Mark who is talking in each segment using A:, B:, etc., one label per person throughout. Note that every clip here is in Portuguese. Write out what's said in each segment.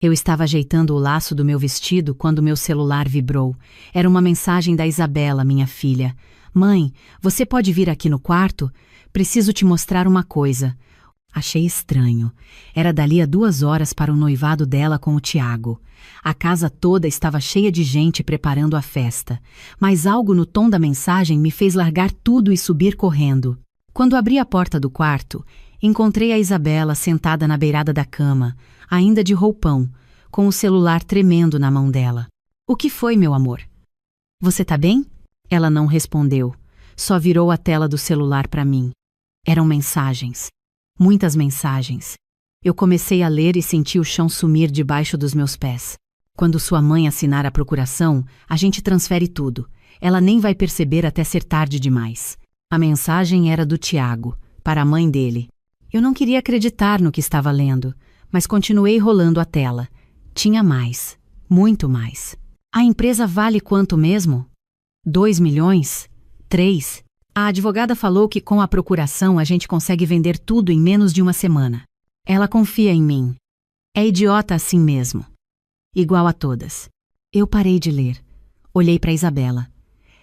A: Eu estava ajeitando o laço do meu vestido quando meu celular vibrou. Era uma mensagem da Isabela, minha filha. Mãe, você pode vir aqui no quarto? Preciso te mostrar uma coisa. Achei estranho. Era dali a 2 horas para o noivado dela com o Tiago. A casa toda estava cheia de gente preparando a festa. Mas algo no tom da mensagem me fez largar tudo e subir correndo. Quando abri a porta do quarto, encontrei a Isabela sentada na beirada da cama, ainda de roupão, com o celular tremendo na mão dela. O que foi, meu amor? Você tá bem? Ela não respondeu, só virou a tela do celular para mim. Eram mensagens. Muitas mensagens. Eu comecei a ler e senti o chão sumir debaixo dos meus pés. Quando sua mãe assinar a procuração, a gente transfere tudo. Ela nem vai perceber até ser tarde demais. A mensagem era do Tiago, para a mãe dele. Eu não queria acreditar no que estava lendo, mas continuei rolando a tela. Tinha mais. Muito mais. A empresa vale quanto mesmo? 2 milhões? 3? A advogada falou que com a procuração a gente consegue vender tudo em menos de uma semana. Ela confia em mim. É idiota assim mesmo. Igual a todas. Eu parei de ler. Olhei para Isabela.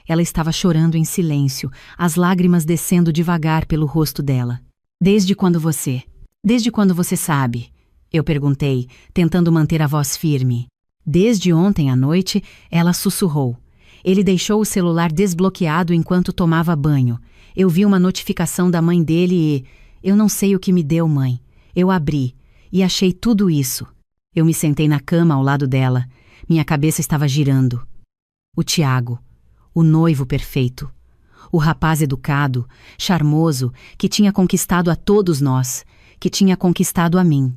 A: Ela estava chorando em silêncio, as lágrimas descendo devagar pelo rosto dela. Desde quando você sabe? Eu perguntei, tentando manter a voz firme. Desde ontem à noite, ela sussurrou. Ele deixou o celular desbloqueado enquanto tomava banho. Eu vi uma notificação da mãe dele e... Eu não sei o que me deu, mãe. Eu abri e achei tudo isso. Eu me sentei na cama ao lado dela. Minha cabeça estava girando. O Tiago, o noivo perfeito. O rapaz educado, charmoso, que tinha conquistado a todos nós, que tinha conquistado a mim.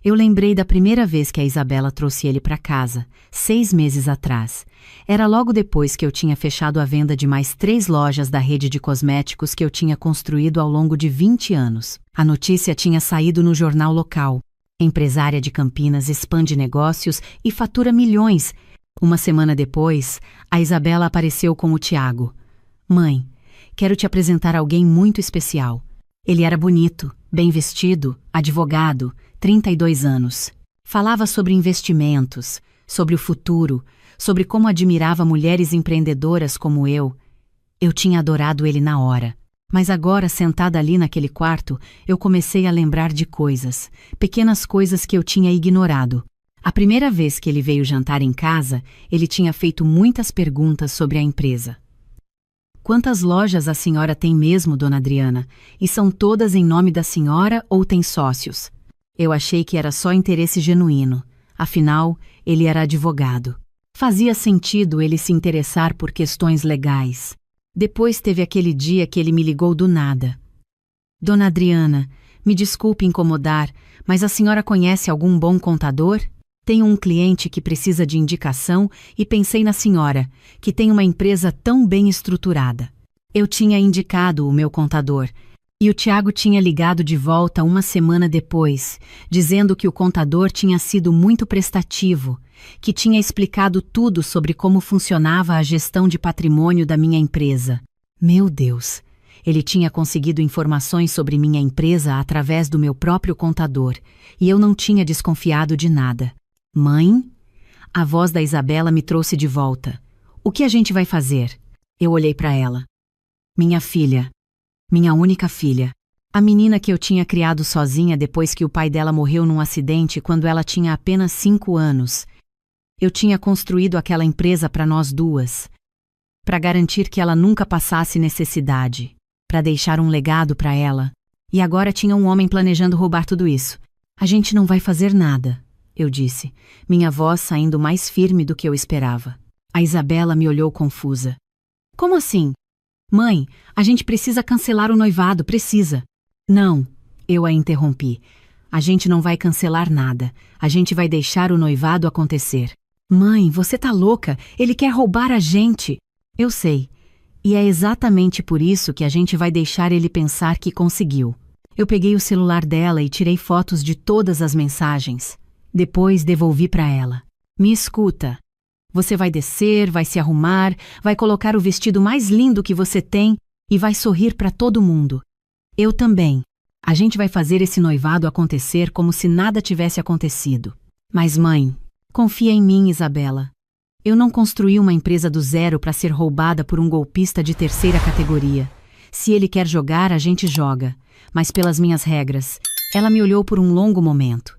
A: Eu lembrei da primeira vez que a Isabela trouxe ele para casa, 6 meses atrás. Era logo depois que eu tinha fechado a venda de mais 3 lojas da rede de cosméticos que eu tinha construído ao longo de 20 anos. A notícia tinha saído no jornal local. Empresária de Campinas expande negócios e fatura milhões. Uma semana depois, a Isabela apareceu com o Tiago. Mãe, quero te apresentar alguém muito especial. Ele era bonito, bem vestido, advogado, 32 anos. Falava sobre investimentos, sobre o futuro, sobre como admirava mulheres empreendedoras como eu. Eu tinha adorado ele na hora. Mas agora, sentada ali naquele quarto, eu comecei a lembrar de coisas, pequenas coisas que eu tinha ignorado. A primeira vez que ele veio jantar em casa, ele tinha feito muitas perguntas sobre a empresa. Quantas lojas a senhora tem mesmo, dona Adriana? E são todas em nome da senhora ou tem sócios? Eu achei que era só interesse genuíno. Afinal, ele era advogado. Fazia sentido ele se interessar por questões legais. Depois teve aquele dia que ele me ligou do nada. Dona Adriana, me desculpe incomodar, mas a senhora conhece algum bom contador? Tenho um cliente que precisa de indicação e pensei na senhora, que tem uma empresa tão bem estruturada. Eu tinha indicado o meu contador, e o Tiago tinha ligado de volta uma semana depois, dizendo que o contador tinha sido muito prestativo, que tinha explicado tudo sobre como funcionava a gestão de patrimônio da minha empresa. Meu Deus! Ele tinha conseguido informações sobre minha empresa através do meu próprio contador, e eu não tinha desconfiado de nada. Mãe? A voz da Isabela me trouxe de volta. O que a gente vai fazer? Eu olhei para ela. Minha filha. Minha única filha. A menina que eu tinha criado sozinha depois que o pai dela morreu num acidente quando ela tinha apenas 5 anos. Eu tinha construído aquela empresa para nós duas. Para garantir que ela nunca passasse necessidade. Para deixar um legado para ela. E agora tinha um homem planejando roubar tudo isso. A gente não vai fazer nada, eu disse, minha voz saindo mais firme do que eu esperava. A Isabela me olhou confusa. Como assim? Mãe, a gente precisa cancelar o noivado, precisa. Não, eu a interrompi. A gente não vai cancelar nada. A gente vai deixar o noivado acontecer. Mãe, você tá louca? Ele quer roubar a gente. Eu sei. E é exatamente por isso que a gente vai deixar ele pensar que conseguiu. Eu peguei o celular dela e tirei fotos de todas as mensagens. Depois devolvi para ela. Me escuta. Você vai descer, vai se arrumar, vai colocar o vestido mais lindo que você tem e vai sorrir para todo mundo. Eu também. A gente vai fazer esse noivado acontecer como se nada tivesse acontecido. Mas mãe, confia em mim, Isabela. Eu não construí uma empresa do zero para ser roubada por um golpista de terceira categoria. Se ele quer jogar, a gente joga, mas pelas minhas regras. Ela me olhou por um longo momento.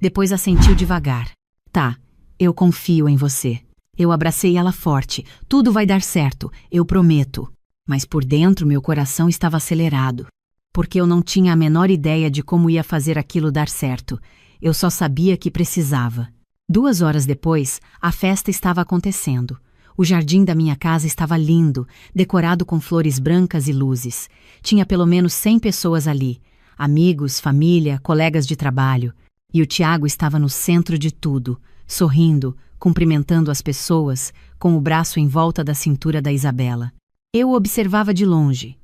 A: Depois assentiu devagar. Tá, eu confio em você. Eu abracei ela forte. Tudo vai dar certo, eu prometo. Mas por dentro meu coração estava acelerado. Porque eu não tinha a menor ideia de como ia fazer aquilo dar certo. Eu só sabia que precisava. 2 horas depois, a festa estava acontecendo. O jardim da minha casa estava lindo, decorado com flores brancas e luzes. Tinha pelo menos 100 pessoas ali. Amigos, família, colegas de trabalho. E o Tiago estava no centro de tudo, sorrindo, cumprimentando as pessoas, com o braço em volta da cintura da Isabela. Eu o observava de longe.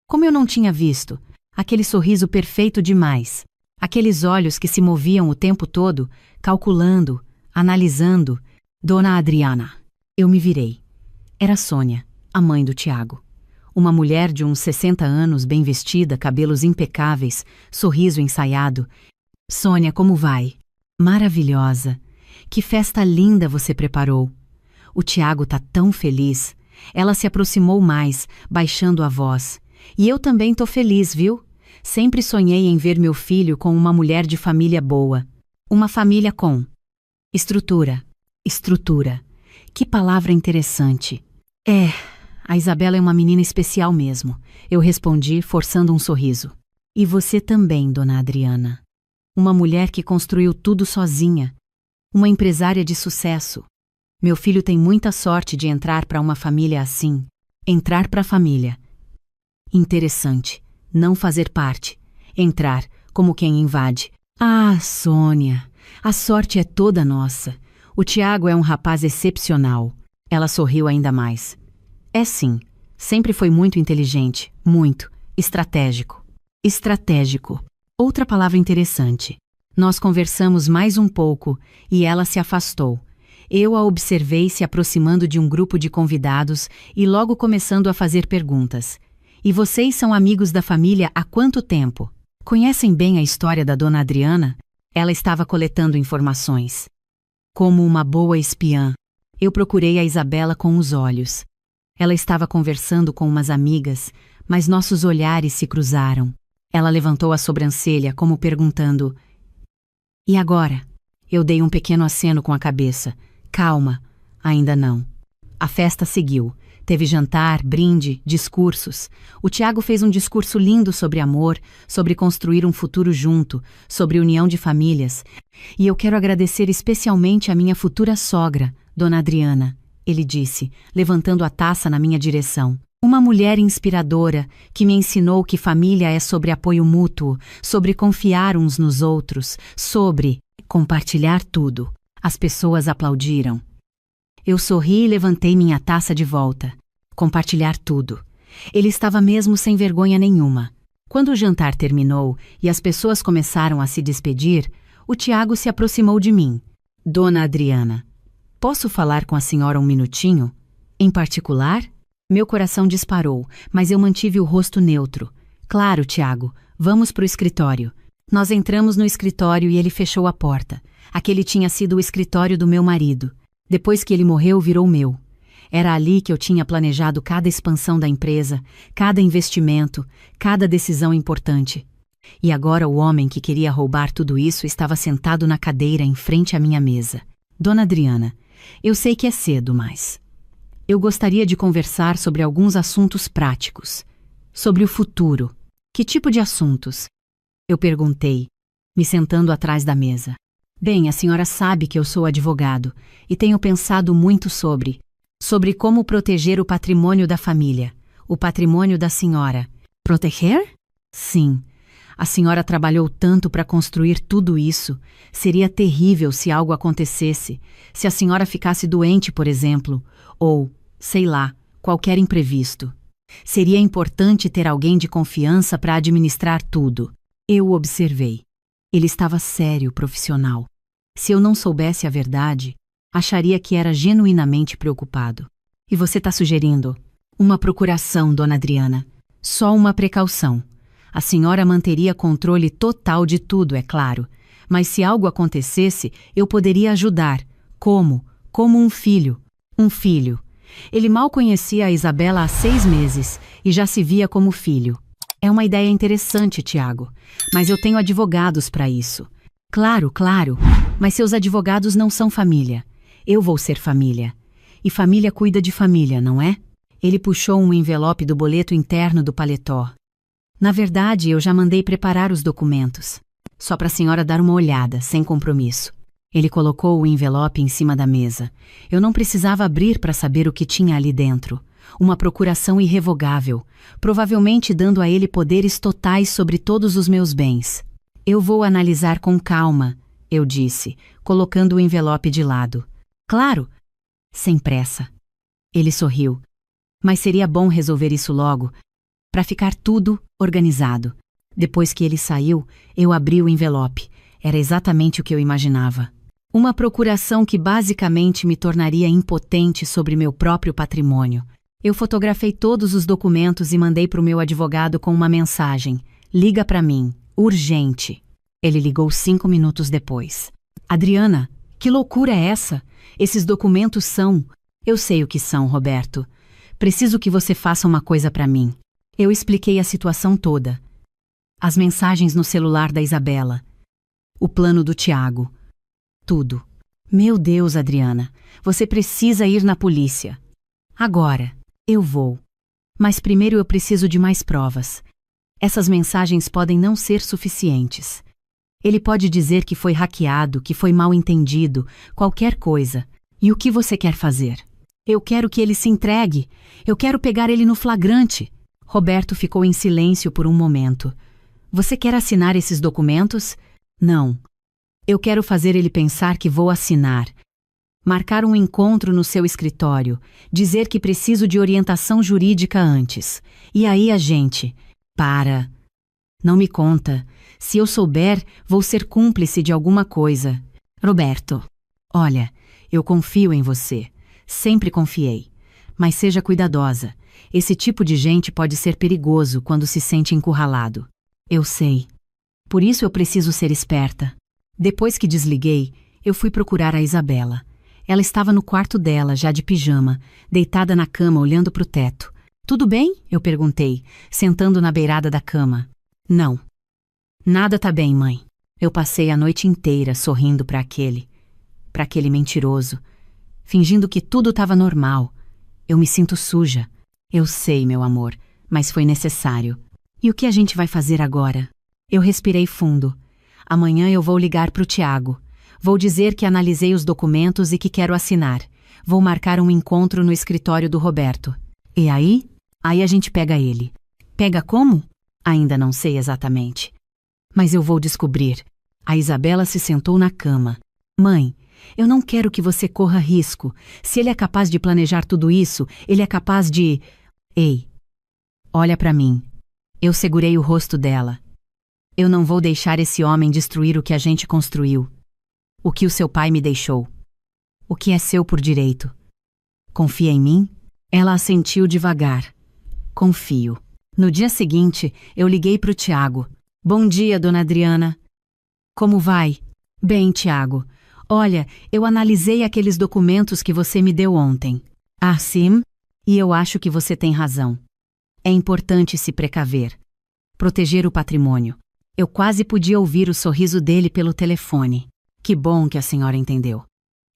A: Como eu não tinha visto, aquele sorriso perfeito demais, aqueles olhos que se moviam o tempo todo, calculando, analisando. Dona Adriana. Eu me virei. Era Sônia, a mãe do Tiago. Uma mulher de uns 60 anos, bem vestida, cabelos impecáveis, sorriso ensaiado. Sônia, como vai? Maravilhosa. Que festa linda você preparou. O Tiago tá tão feliz. Ela se aproximou mais, baixando a voz. E eu também tô feliz, viu? Sempre sonhei em ver meu filho com uma mulher de família boa. Uma família com estrutura. Estrutura. Que palavra interessante. A Isabela é uma menina especial mesmo. Eu respondi, forçando um sorriso. E você também, Dona Adriana. Uma mulher que construiu tudo sozinha. Uma empresária de sucesso. Meu filho tem muita sorte de entrar para uma família assim. Entrar para a família. Interessante. Não fazer parte. Entrar, como quem invade. Ah, Sônia, a sorte é toda nossa. O Tiago é um rapaz excepcional. Ela sorriu ainda mais. É sim. Sempre foi muito inteligente. Muito. Estratégico. Estratégico. Outra palavra interessante. Nós conversamos mais um pouco e ela se afastou. Eu a observei se aproximando de um grupo de convidados e logo começando a fazer perguntas. E vocês são amigos da família há quanto tempo? Conhecem bem a história da Dona Adriana? Ela estava coletando informações. Como uma boa espiã, eu procurei a Isabela com os olhos. Ela estava conversando com umas amigas, mas nossos olhares se cruzaram. Ela levantou a sobrancelha, como perguntando: E agora? Eu dei um pequeno aceno com a cabeça. Calma, ainda não. A festa seguiu. Teve jantar, brinde, discursos. O Tiago fez um discurso lindo sobre amor, sobre construir um futuro junto, sobre união de famílias. E eu quero agradecer especialmente a minha futura sogra, Dona Adriana, ele disse, levantando a taça na minha direção. Uma mulher inspiradora que me ensinou que família é sobre apoio mútuo, sobre confiar uns nos outros, sobre compartilhar tudo. As pessoas aplaudiram. Eu sorri e levantei minha taça de volta. Compartilhar tudo. Ele estava mesmo sem vergonha nenhuma. Quando o jantar terminou e as pessoas começaram a se despedir, o Tiago se aproximou de mim. Dona Adriana, posso falar com a senhora um minutinho? Em particular? Meu coração disparou, mas eu mantive o rosto neutro. Claro, Tiago, vamos para o escritório. Nós entramos no escritório e ele fechou a porta. Aquele tinha sido o escritório do meu marido. Depois que ele morreu, virou meu. Era ali que eu tinha planejado cada expansão da empresa, cada investimento, cada decisão importante. E agora o homem que queria roubar tudo isso estava sentado na cadeira em frente à minha mesa. Dona Adriana, eu sei que é cedo, mas eu gostaria de conversar sobre alguns assuntos práticos. Sobre o futuro. Que tipo de assuntos? Eu perguntei, me sentando atrás da mesa. Bem, a senhora sabe que eu sou advogado e tenho pensado muito sobre como proteger o patrimônio da família, o patrimônio da senhora. Proteger? Sim. A senhora trabalhou tanto para construir tudo isso. Seria terrível se algo acontecesse, se a senhora ficasse doente, por exemplo, ou, sei lá, qualquer imprevisto. Seria importante ter alguém de confiança para administrar tudo. Eu o observei. Ele estava sério, profissional. Se eu não soubesse a verdade, acharia que era genuinamente preocupado. E você está sugerindo? Uma procuração, Dona Adriana. Só uma precaução. A senhora manteria controle total de tudo, é claro, Mas se algo acontecesse, eu poderia ajudar. Como? Como um filho. Um filho. Ele mal conhecia a Isabela há 6 meses e já se via como filho. É uma ideia interessante, Tiago, mas eu tenho advogados para isso. Claro, claro, mas seus advogados não são família. Eu vou ser família. E família cuida de família, não é? Ele puxou um envelope do boleto interno do paletó. Na verdade, eu já mandei preparar os documentos. Só para a senhora dar uma olhada, sem compromisso. Ele colocou o envelope em cima da mesa. Eu não precisava abrir para saber o que tinha ali dentro. Uma procuração irrevogável, provavelmente dando a ele poderes totais sobre todos os meus bens. Eu vou analisar com calma, eu disse, colocando o envelope de lado. Claro, sem pressa. Ele sorriu. Mas seria bom resolver isso logo, para ficar tudo organizado. Depois que ele saiu, eu abri o envelope. Era exatamente o que eu imaginava. Uma procuração que basicamente me tornaria impotente sobre meu próprio patrimônio. Eu fotografei todos os documentos e mandei para o meu advogado com uma mensagem. Liga para mim. Urgente. Ele ligou 5 minutos depois. Adriana, que loucura é essa? Esses documentos são... Eu sei o que são, Roberto. Preciso que você faça uma coisa para mim. Eu expliquei a situação toda. As mensagens no celular da Isabela. O plano do Tiago. Tudo. Meu Deus, Adriana, você precisa ir na polícia. Agora, eu vou. Mas primeiro eu preciso de mais provas. Essas mensagens podem não ser suficientes. Ele pode dizer que foi hackeado, que foi mal entendido, qualquer coisa. E o que você quer fazer? Eu quero que ele se entregue. Eu quero pegar ele no flagrante. Roberto ficou em silêncio por um momento. Você quer assinar esses documentos? Não. Eu quero fazer ele pensar que vou assinar. Marcar um encontro no seu escritório, dizer que preciso de orientação jurídica antes. E aí a gente... Para. Não me conta. Se eu souber, vou ser cúmplice de alguma coisa. Roberto, olha, eu confio em você. Sempre confiei. Mas seja cuidadosa. Esse tipo de gente pode ser perigoso quando se sente encurralado. Eu sei. Por isso eu preciso ser esperta. Depois que desliguei, eu fui procurar a Isabela. Ela estava no quarto dela, já de pijama, deitada na cama olhando para o teto. Tudo bem? Eu perguntei, sentando na beirada da cama. Não. Nada tá bem, mãe. Eu passei a noite inteira sorrindo para aquele mentiroso, fingindo que tudo estava normal. Eu me sinto suja. Eu sei, meu amor, mas foi necessário. E o que a gente vai fazer agora? Eu respirei fundo. Amanhã eu vou ligar para o Tiago. Vou dizer que analisei os documentos e que quero assinar. Vou marcar um encontro no escritório do Roberto. E aí? Aí a gente pega ele. Pega como? Ainda não sei exatamente. Mas eu vou descobrir. A Isabela se sentou na cama. Mãe, eu não quero que você corra risco. Se ele é capaz de planejar tudo isso, ele é capaz de... Ei, olha para mim. Eu segurei o rosto dela. Eu não vou deixar esse homem destruir o que a gente construiu. O que o seu pai me deixou. O que é seu por direito. Confia em mim? Ela assentiu devagar. Confio. No dia seguinte, eu liguei para o Tiago. Bom dia, dona Adriana. Como vai? Bem, Tiago. Olha, eu analisei aqueles documentos que você me deu ontem. Ah, sim? E eu acho que você tem razão. É importante se precaver. Proteger o patrimônio. Eu quase podia ouvir o sorriso dele pelo telefone. Que bom que a senhora entendeu.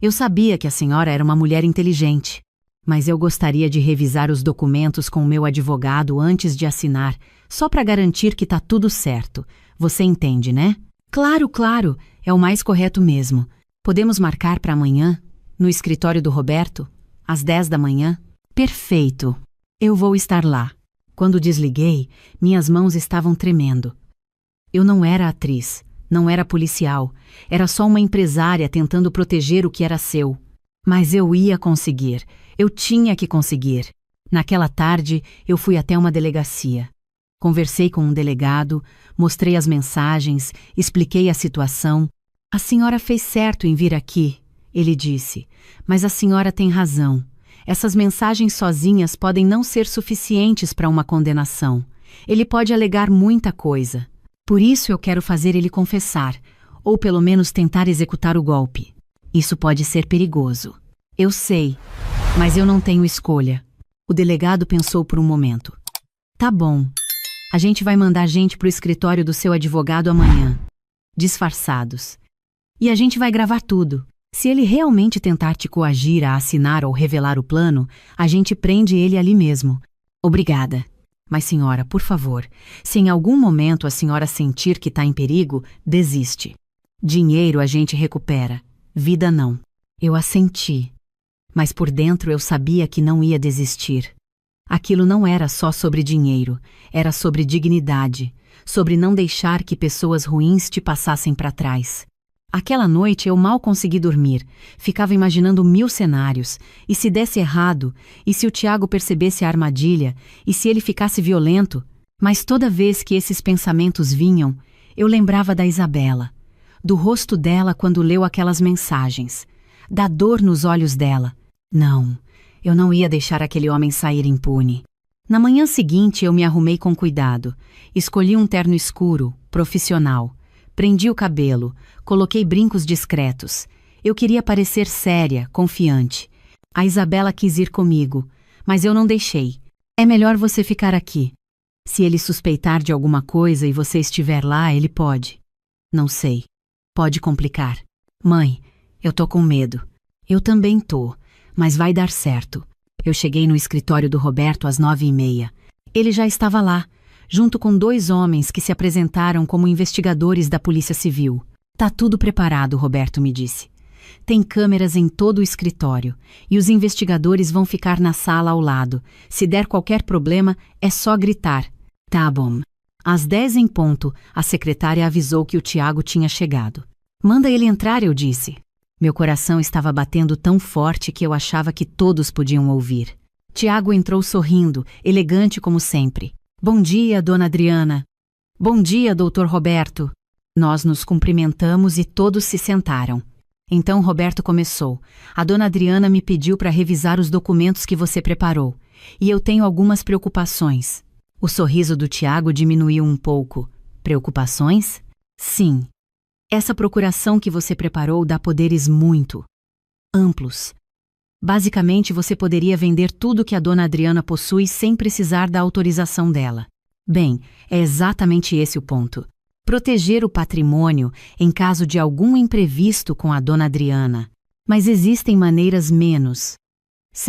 A: Eu sabia que a senhora era uma mulher inteligente, mas eu gostaria de revisar os documentos com o meu advogado antes de assinar, só para garantir que tá tudo certo. Você entende, né? Claro, claro, é o mais correto mesmo. Podemos marcar para amanhã, no escritório do Roberto, às 10 da manhã? Perfeito. Eu vou estar lá. Quando desliguei, minhas mãos estavam tremendo. Eu não era atriz, não era policial, era só uma empresária tentando proteger o que era seu. Mas eu ia conseguir, eu tinha que conseguir. Naquela tarde, eu fui até uma delegacia. Conversei com um delegado, mostrei as mensagens, expliquei a situação. A senhora fez certo em vir aqui, ele disse, mas a senhora tem razão. Essas mensagens sozinhas podem não ser suficientes para uma condenação. Ele pode alegar muita coisa. Por isso eu quero fazer ele confessar, Ou pelo menos tentar executar o golpe. Isso pode ser perigoso. Eu sei, mas eu não tenho escolha. O delegado pensou por um momento. Tá bom. A gente vai mandar gente pro escritório do seu advogado amanhã. Disfarçados. E a gente vai gravar tudo. Se ele realmente tentar te coagir a assinar ou revelar o plano, a gente prende ele ali mesmo. Obrigada. Mas senhora, por favor, se em algum momento a senhora sentir que está em perigo, desiste. Dinheiro a gente recupera. Vida não. Eu assenti. Mas por dentro eu sabia que não ia desistir. Aquilo não era só sobre dinheiro, era sobre dignidade, sobre não deixar que pessoas ruins te passassem para trás. Aquela noite eu mal consegui dormir, ficava imaginando 1000 cenários, e se desse errado, e se o Tiago percebesse a armadilha, e se ele ficasse violento, mas toda vez que esses pensamentos vinham, eu lembrava da Isabela, do rosto dela quando leu aquelas mensagens, da dor nos olhos dela. Não, eu não ia deixar aquele homem sair impune. Na manhã seguinte eu me arrumei com cuidado, escolhi um terno escuro, profissional. Prendi o cabelo, coloquei brincos discretos. Eu queria parecer séria, confiante. A Isabela quis ir comigo, mas eu não deixei. É melhor você ficar aqui. Se ele suspeitar de alguma coisa e você estiver lá, ele pode. Não sei. Pode complicar. Mãe, eu tô com medo. Eu também tô, mas vai dar certo. Eu cheguei no escritório do Roberto às 9h30. Ele já estava lá, junto com 2 homens que se apresentaram como investigadores da Polícia Civil. Tá tudo preparado, Roberto me disse. Tem câmeras em todo o escritório e os investigadores vão ficar na sala ao lado. Se der qualquer problema, é só gritar. Tá bom. Às 10 em ponto, a secretária avisou que o Tiago tinha chegado. Manda ele entrar, eu disse. Meu coração estava batendo tão forte que eu achava que todos podiam ouvir. Tiago entrou sorrindo, elegante como sempre. Bom dia, dona Adriana. Bom dia, doutor Roberto. Nós nos cumprimentamos e todos se sentaram. Então Roberto começou. A dona Adriana me pediu para revisar os documentos que você preparou. E eu tenho algumas preocupações. O sorriso do Tiago diminuiu um pouco. Preocupações? Sim. Essa procuração que você preparou dá poderes muito amplos. Basicamente, você poderia vender tudo que a dona Adriana possui sem precisar da autorização dela. Bem, é exatamente esse o ponto. Proteger o patrimônio em caso de algum imprevisto com a dona Adriana. Mas existem maneiras menos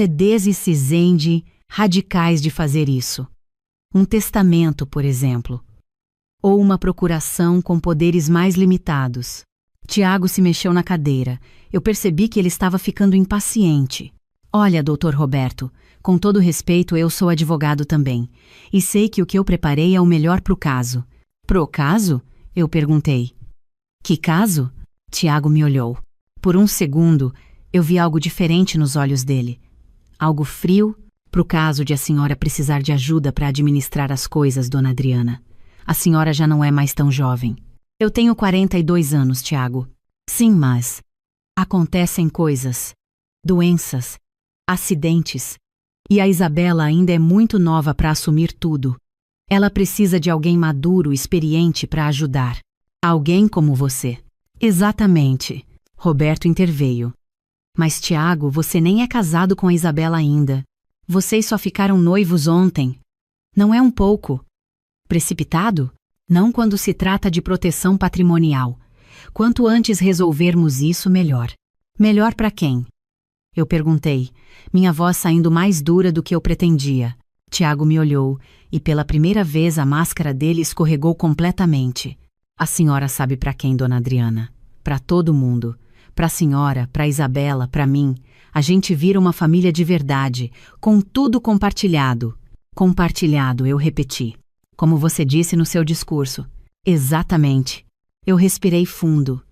A: desiscende radicais de fazer isso. Um testamento, por exemplo. Ou uma procuração com poderes mais limitados. Tiago se mexeu na cadeira. Eu percebi que ele estava ficando impaciente. Olha, doutor Roberto, com todo respeito, eu sou advogado também. E sei que o que eu preparei é o melhor pro caso. Pro caso? Eu perguntei. Que caso? Tiago me olhou. Por um segundo, eu vi algo diferente nos olhos dele. Algo frio, pro caso de a senhora precisar de ajuda para administrar as coisas, dona Adriana. A senhora já não é mais tão jovem. Eu tenho 42 anos, Tiago. Sim, mas acontecem coisas, doenças, acidentes. E a Isabela ainda é muito nova para assumir tudo. Ela precisa de alguém maduro, experiente para ajudar. Alguém como você. Exatamente. Roberto interveio. Mas, Tiago, você nem é casado com a Isabela ainda. Vocês só ficaram noivos ontem. Não é um pouco precipitado? Não quando se trata de proteção patrimonial. Quanto antes resolvermos isso, melhor. Melhor para quem? Eu perguntei, minha voz saindo mais dura do que eu pretendia. Tiago me olhou, e pela primeira vez a máscara dele escorregou completamente. A senhora sabe para quem, dona Adriana? Para todo mundo. Para a senhora, para Isabela, para mim. A gente vira uma família de verdade, com tudo compartilhado. Compartilhado, eu repeti. Como você disse no seu discurso. Exatamente. Eu respirei fundo.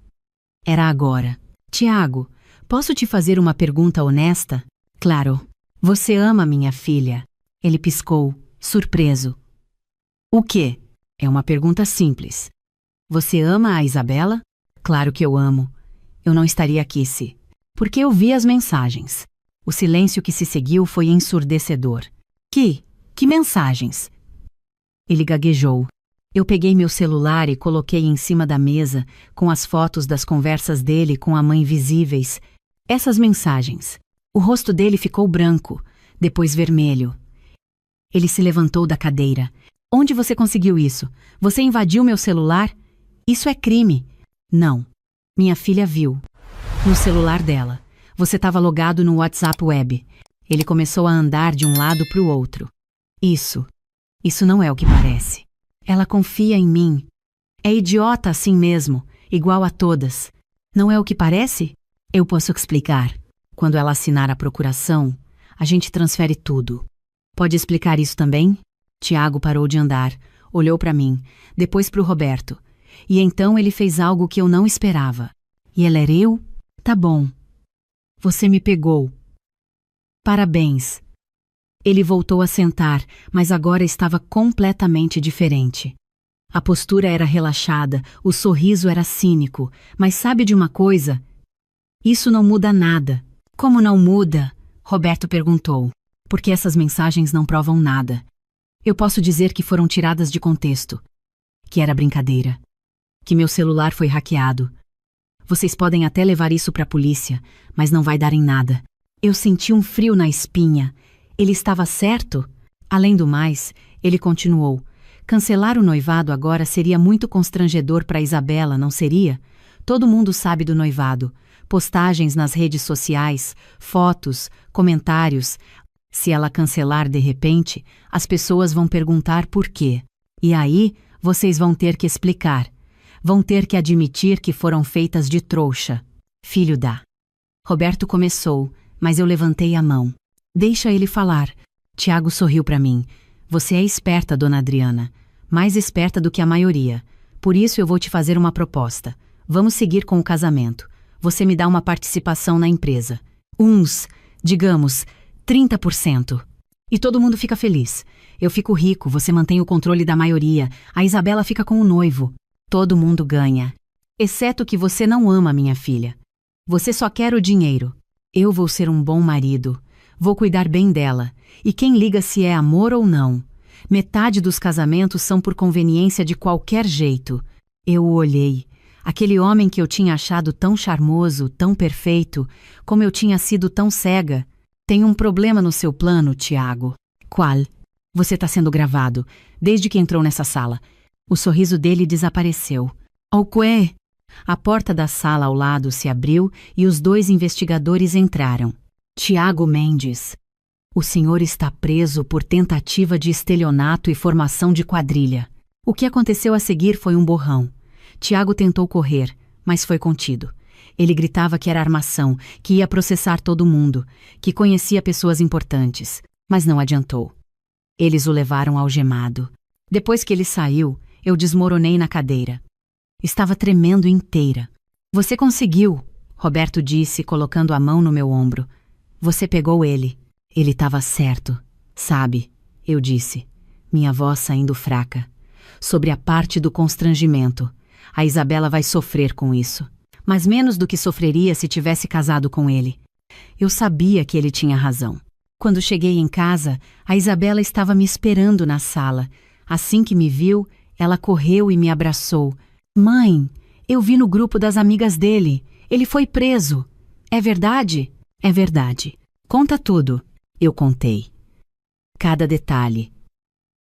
A: Era agora. Tiago, posso te fazer uma pergunta honesta? Claro. Você ama minha filha? Ele piscou, surpreso. O quê? É uma pergunta simples. Você ama a Isabela? Claro que eu amo. Eu não estaria aqui se... Porque eu vi as mensagens. O silêncio que se seguiu foi ensurdecedor. Que mensagens? Ele gaguejou. Eu peguei meu celular e coloquei em cima da mesa, com as fotos das conversas dele com a mãe visíveis. Essas mensagens. O rosto dele ficou branco, depois vermelho. Ele se levantou da cadeira. Onde você conseguiu isso? Você invadiu meu celular? Isso é crime. Não. Minha filha viu. No celular dela. Você estava logado no WhatsApp Web. Ele começou a andar de um lado para o outro. Isso não é o que parece. Ela confia em mim. É idiota assim mesmo, igual a todas. Não é o que parece? Eu posso explicar. Quando ela assinar a procuração, a gente transfere tudo. Pode explicar isso também? Tiago parou de andar, olhou para mim, depois para o Roberto. E então ele fez algo que eu não esperava. E ela era eu? Tá bom. Você me pegou. Parabéns. Ele voltou a sentar, mas agora estava completamente diferente. A postura era relaxada, o sorriso era cínico, mas sabe de uma coisa? Isso não muda nada. Como não muda? Roberto perguntou. Porque essas mensagens não provam nada. Eu posso dizer que foram tiradas de contexto. Que era brincadeira. Que meu celular foi hackeado. Vocês podem até levar isso para a polícia, mas não vai dar em nada. Eu senti um frio na espinha. Ele estava certo? Além do mais, ele continuou. Cancelar o noivado agora seria muito constrangedor para Isabela, não seria? Todo mundo sabe do noivado. Postagens nas redes sociais, fotos, comentários. Se ela cancelar de repente, as pessoas vão perguntar por quê. E aí, vocês vão ter que explicar. Vão ter que admitir que foram feitas de trouxa. Filho da... Roberto começou, mas eu levantei a mão. Deixa ele falar. Tiago sorriu para mim. Você é esperta, dona Adriana. Mais esperta do que a maioria. Por isso eu vou te fazer uma proposta. Vamos seguir com o casamento. Você me dá uma participação na empresa. Digamos, 30%. E todo mundo fica feliz. Eu fico rico, você mantém o controle da maioria. A Isabela fica com o noivo. Todo mundo ganha. Exceto que você não ama minha filha. Você só quer o dinheiro. Eu vou ser um bom marido. Vou cuidar bem dela. E quem liga se é amor ou não? Metade dos casamentos são por conveniência de qualquer jeito. Eu o olhei. Aquele homem que eu tinha achado tão charmoso, tão perfeito, como eu tinha sido tão cega. Tem um problema no seu plano, Tiago. Qual? Você está sendo gravado, desde que entrou nessa sala. O sorriso dele desapareceu. O quê? A porta da sala ao lado se abriu e os dois investigadores entraram. Tiago Mendes. O senhor está preso por tentativa de estelionato e formação de quadrilha. O que aconteceu a seguir foi um borrão. Tiago tentou correr, mas foi contido. Ele gritava que era armação, que ia processar todo mundo, que conhecia pessoas importantes, mas não adiantou. Eles o levaram algemado. Depois que ele saiu, eu desmoronei na cadeira. Estava tremendo inteira. Você conseguiu, Roberto disse, colocando a mão no meu ombro. Você pegou ele. Ele estava certo. Sabe, eu disse, minha voz saindo fraca. Sobre a parte do constrangimento. A Isabela vai sofrer com isso. Mas menos do que sofreria se tivesse casado com ele. Eu sabia que ele tinha razão. Quando cheguei em casa, a Isabela estava me esperando na sala. Assim que me viu, ela correu e me abraçou. Mãe, eu vi no grupo das amigas dele. Ele foi preso. É verdade? É verdade. Conta tudo. Eu contei. Cada detalhe.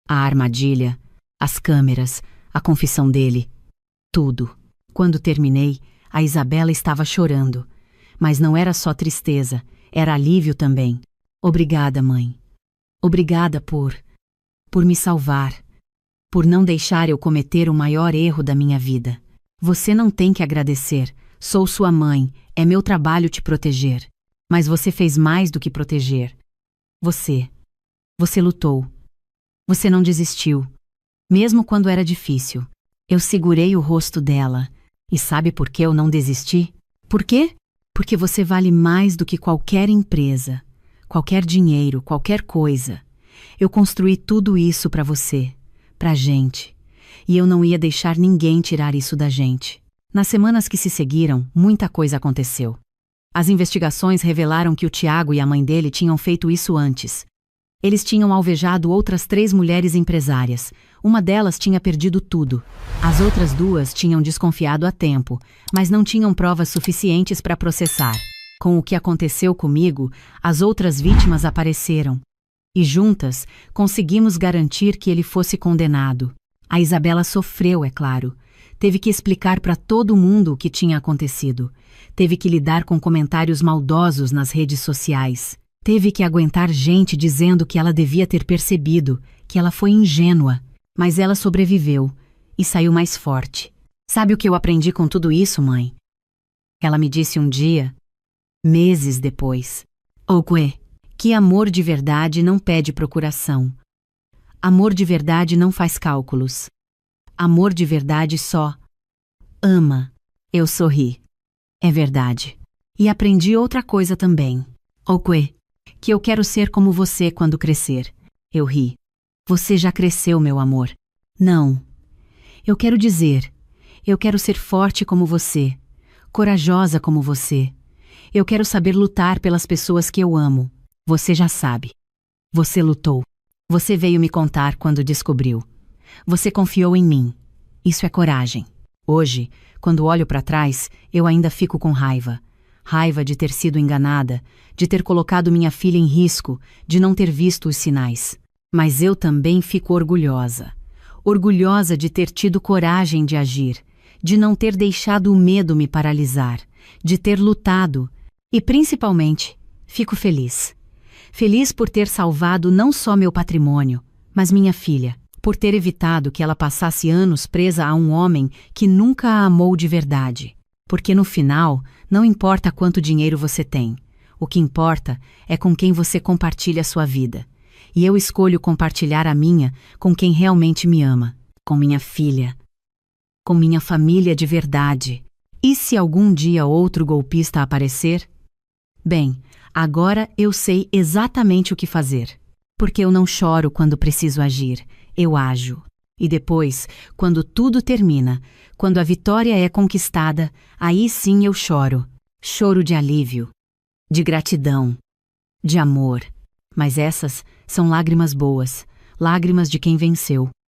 A: A armadilha, as câmeras, a confissão dele. Tudo. Quando terminei, a Isabela estava chorando. Mas não era só tristeza, era alívio também. Obrigada, mãe. Obrigada por me salvar. Por não deixar eu cometer o maior erro da minha vida. Você não tem que agradecer. Sou sua mãe, é meu trabalho te proteger. Mas você fez mais do que proteger. Você lutou. Você não desistiu. Mesmo quando era difícil. Eu segurei o rosto dela. E sabe por que eu não desisti? Por quê? Porque você vale mais do que qualquer empresa, qualquer dinheiro, qualquer coisa. Eu construí tudo isso para você, pra gente. E eu não ia deixar ninguém tirar isso da gente. Nas semanas que se seguiram, muita coisa aconteceu. As investigações revelaram que o Tiago e a mãe dele tinham feito isso antes. Eles tinham alvejado outras 3 mulheres empresárias, Uma delas tinha perdido tudo. As outras duas tinham desconfiado a tempo, mas não tinham provas suficientes para processar. Com o que aconteceu comigo, as outras vítimas apareceram. E juntas, conseguimos garantir que ele fosse condenado. A Isabela sofreu, é claro. Teve que explicar para todo mundo o que tinha acontecido. Teve que lidar com comentários maldosos nas redes sociais. Teve que aguentar gente dizendo que ela devia ter percebido, que ela foi ingênua. Mas ela sobreviveu e saiu mais forte. Sabe o que eu aprendi com tudo isso, mãe? Ela me disse um dia, meses depois. Okwe, que amor de verdade não pede procuração. Amor de verdade não faz cálculos. Amor de verdade só ama. Eu sorri. É verdade. E aprendi outra coisa também. Okwe, que eu quero ser como você quando crescer. Eu ri. Você já cresceu, meu amor. Não. Eu quero dizer, eu quero ser forte como você, corajosa como você. Eu quero saber lutar pelas pessoas que eu amo. Você já sabe. Você lutou. Você veio me contar quando descobriu. Você confiou em mim. Isso é coragem. Hoje, quando olho para trás, eu ainda fico com raiva. Raiva de ter sido enganada, de ter colocado minha filha em risco, de não ter visto os sinais. Mas eu também fico orgulhosa. Orgulhosa de ter tido coragem de agir, de não ter deixado o medo me paralisar, de ter lutado. E principalmente, fico feliz. Feliz por ter salvado não só meu patrimônio, mas minha filha, por ter evitado que ela passasse anos presa a um homem que nunca a amou de verdade. Porque no final, não importa quanto dinheiro você tem. O que importa é com quem você compartilha a sua vida. E eu escolho compartilhar a minha com quem realmente me ama, com minha filha, com minha família de verdade. E se algum dia outro golpista aparecer? Bem, agora eu sei exatamente o que fazer. Porque eu não choro quando preciso agir, eu ajo. E depois, quando tudo termina, quando a vitória é conquistada, aí sim eu choro. Choro de alívio, de gratidão, de amor. Mas essas são lágrimas boas, lágrimas de quem venceu.